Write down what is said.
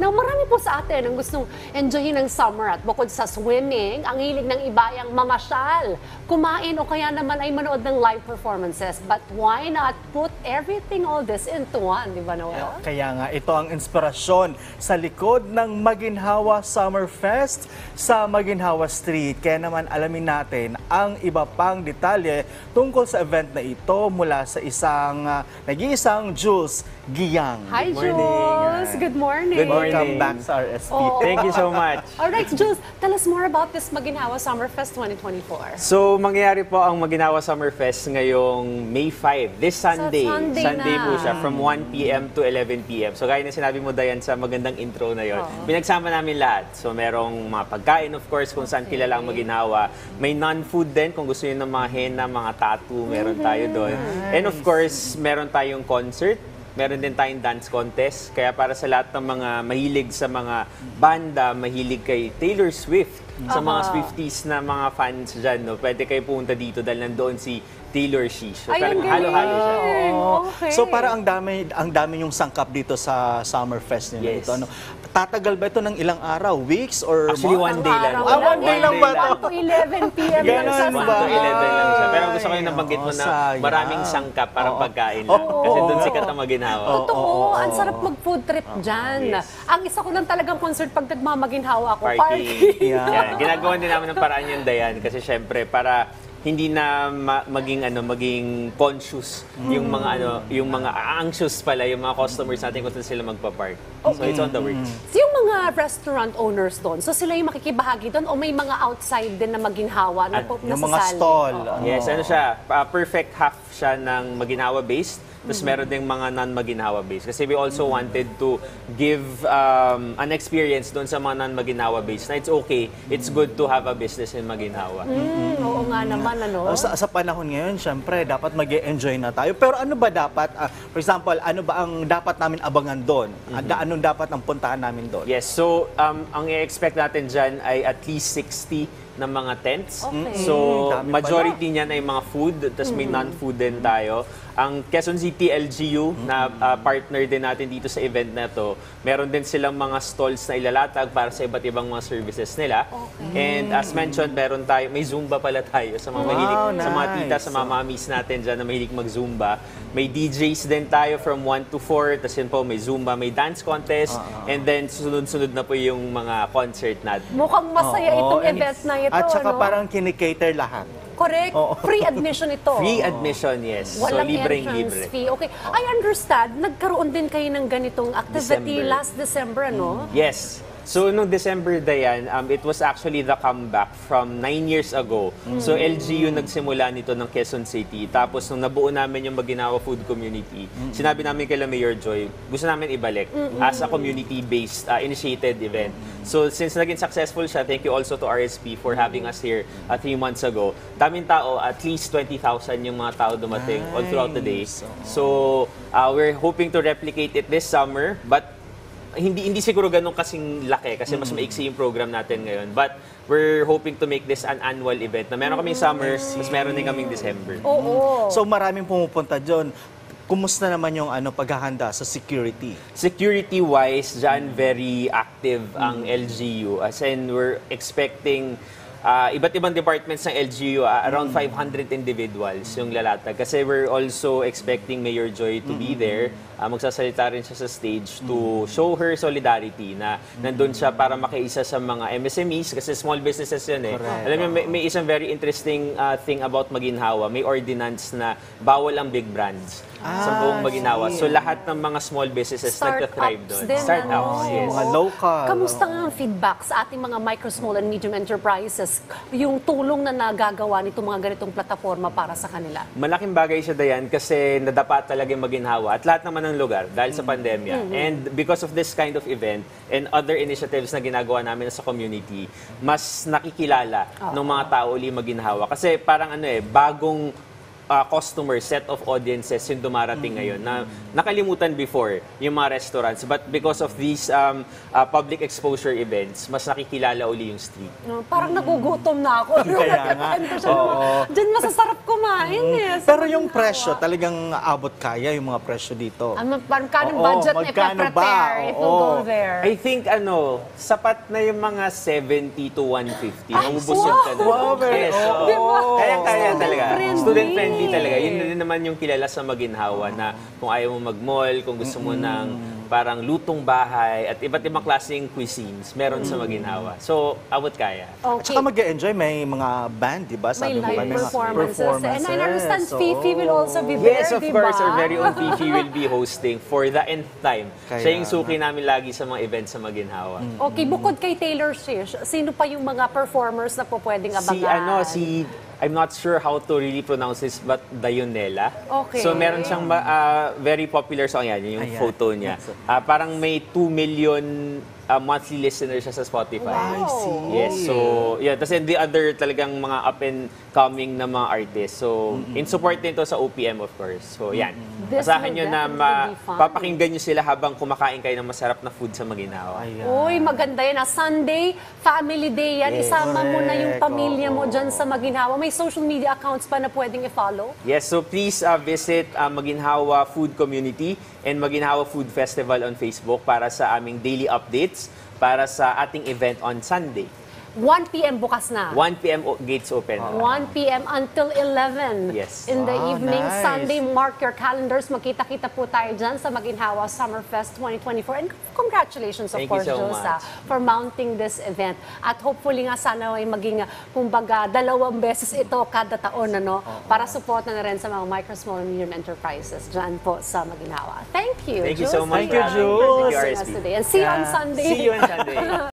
Now, marami po sa atin ang gustong enjoyin ng summer at bukod sa swimming, ang hilig ng iba ay ang mamasyal, kumain o kaya naman ay manood ng live performances. But why not put everything all this into one, di ba, Noel? Kaya nga, ito ang inspirasyon sa likod ng Maginhawa Summer Fest sa Maginhawa Street. Kaya naman alamin natin ang iba pang detalye tungkol sa event na ito mula sa nag-iisang Jules Giyang. Hi, Good morning. Jules! Good morning! Good morning. Welcome back sa RSP. Thank you so much. Alright, Jules, tell us more about this Maginhawa Summer Fest 2024. So, mangyayari po ang Maginhawa Summer Fest ngayong May 5, this Sunday. Sunday po na. siya, from 1 p.m. to 11 p.m. So, gaya na sinabi mo, Dayan, sa magandang intro na yon. Pinagsama namin lahat. So, merong mga pagkain, of course, kung saan kilala ang Maginhawa. May non-food din, kung gusto nyo ng mga henna, mga tattoo, meron tayo doon. And of course, meron tayong concert. Meron din tayong dance contest. Kaya para sa lahat ng mga mahilig sa mga banda, mahilig kay Taylor Swift, sa mga Swifties na mga fans dyan, no, pwede kayo pumunta dito dahil nandoon si Taylor Sheesh. So, Ayun, halo-halo siya. Okay. So para ang dami yung sangkap dito sa Summer Fest nila Yes. ito. Ano? Tatagal ba ito ng ilang araw? Weeks or Actually, months? one day lang. One day lang ba ito? 1 to 11 p.m. Ganon lang sa ba? 1 to 11 lang siya. Pero gusto ko yung nabanggit mo na sayang. maraming sangkap, parang pagkain lang. Kasi doon sikat ang Maginhawa. Totoo, ang sarap mag-food trip dyan. Yes. Ang isa ko lang talagang concert pag nagmamaginhawa ako, Party. party. Yeah. Ginagawa din namin ng paraan yung Dayan kasi syempre para hindi na maging conscious yung mga anxious pala yung mga customers natin kung saan sila magpa-park. So it's on the works. So yung mga restaurant owners doon, so sila yung makikibahagi doon o may mga outside din na maginhawa na Yung mga stall. Yes, ano siya, perfect half siya ng Maginhawa based. Tapos meron ding mga non-Maginhawa based. Kasi we also wanted to give an experience doon sa mga non-Maginhawa based na it's okay, it's good to have a business in Maginhawa. Oo nga naman, ano? Sa panahon ngayon, syempre, dapat mag-enjoy na tayo. Pero ano ba dapat, for example, ano ba ang dapat namin abangan doon? Anong dapat ang puntahan namin doon? Yes, so ang i-expect natin dyan ay at least 60 ng mga tents. Okay. So, Dami majority niyan ay mga food, tapos may non-food din tayo. Ang Quezon City LGU na partner din natin dito sa event na to, meron din silang mga stalls na ilalatag para sa iba't ibang mga services nila. And as mentioned, may Zumba pala tayo sa mga mahilig, sa mga tita, sa mga mommies natin dyan na mahilig mag-Zumba. May DJs din tayo from 1 to 4, tapos yun po, may Zumba, may dance contest, and then sunod-sunod na po yung mga concert natin. Mukhang masaya itong and event na ito, At saka no? parang kinikater lahat. Correct. Free admission ito. Free admission, yes. Walang so, libreng entrance libre. fee. Okay. I understand, nagkaroon din kayo ng ganitong activity December. last December, ano? Yes. So, noong December, Dayan, it was actually the comeback from 9 years ago. So, LGU nagsimula nito ng Quezon City. Tapos, nung nabuo namin yung Maginhawa Food Community, sinabi namin kay Mayor Joy, gusto namin ibalik as a community-based initiated event. So, since naging successful siya, thank you also to RSP for having us here 3 months ago. Daming tao, at least 20,000 yung mga tao dumating all throughout the day. So, we're hoping to replicate it this summer, but hindi siguro ganun kasing laki kasi mas maiksi yung program natin ngayon. But we're hoping to make this an annual event na meron kaming summer, mas meron din kaming December. Oo. So maraming pumupunta doon. Kumusta naman yung paghahanda sa security? Security-wise, dyan very active ang LGU. As in, we're expecting iba't ibang departments ng LGU, around 500 individuals yung lalatag. Kasi we're also expecting Mayor Joy to be there. Magsasalita rin siya sa stage to show her solidarity na nandun siya para makiisa sa mga MSMEs kasi small businesses yun eh. Correct. Alam mo, may isang very interesting thing about Maginhawa. May ordinance na bawal ang big brands sa buong Maginhawa. So lahat ng mga small businesses nagka-thrive doon. Din, Startups, ano? yes. Mga local. Kamusta nga ang feedback sa ating mga micro, small, and medium enterprises? Yung tulong na nagagawa nitong mga ganitong plataforma para sa kanila? Malaking bagay siya, Dayan, kasi nadapa talaga yung Maginhawa at lahat naman ng lugar dahil sa pandemya. And because of this kind of event and other initiatives na ginagawa namin sa community, mas nakikilala ng mga tao uli Maginhawa. Kasi parang bagong customers, set of audiences yung dumarating ngayon na nakalimutan before yung mga restaurants. But because of these public exposure events, mas nakikilala uli yung street. Parang nagugutom na ako. Kaya nga. Diyan masasarap kumain eh. sa Pero yung Maginhawa. presyo, talagang abot kaya yung mga presyo dito. Parang kanong Oo, budget na magkano ba? i-prepare if we'll go Oo. there? I think sapat na yung mga 70 to 150. Mabubusog ka na. Wow, very- Yes, oo. Diba? Kaya talaga. Student-friendly. Student-friendly talaga. Yun na din naman yung kilala sa Maginhawa na kung ayaw mo mag-mall, kung gusto mo ng parang lutong bahay at iba't ibang klaseng cuisines, meron sa Maginhawa. So, abot kaya. At saka mag-enjoy, may mga band, di ba? May Sabi mo live ba, may mga performances. And I understand Oo. Fifi will also be there, Yes, of di course. ba? Our very own Fifi will be hosting for the nth time. Kaya Siya yung suki namin lagi sa mga events sa Maginhawa. Okay, bukod kay Taylor Swift, sino pa yung mga performers na po pwedeng abangan? I'm not sure how to really pronounce this, but Dayonela. Okay. So meron siyang very popular song yan, yung Ayan. photo niya. Parang may 2 million monthly listeners siya sa Spotify. Wow. I see. Yes, so yeah, tapos the other talagang mga up and coming na mga artists. So in support din to sa OPM of course. So yan. This Asahan will nyo na definitely be fun. papakinggan nyo sila habang kumakain kayo ng masarap na food sa Maginhawa. Ayan. Uy, maganda yan. Sunday, family day yan. Yes. Isama mo na yung Correct. pamilya mo Oo. dyan sa Maginhawa. May social media accounts pa na pwedeng i-follow? Yes, so please visit Maginhawa Food Community and Maginhawa Food Festival on Facebook para sa aming daily updates para sa ating event on Sunday. 1 p.m. bukas na. 1 p.m. Gates open. 1 p.m. until 11 Yes. in the Wow, evening. nice. Sunday, mark your calendars. Magkita-kita po tayo dyan sa Maginhawa Summer Fest 2024. And congratulations, of Thank you course, so Josa, much. for mounting this event. At hopefully nga sana ay maging, kumbaga, 2 beses ito kada taon, para support na rin sa mga micro, small, and medium enterprises dyan po sa Maginhawa. Thank you, Thank you Josa, so much. Thank you, for Jules. gracing us today. And see you on Sunday. See you on Sunday.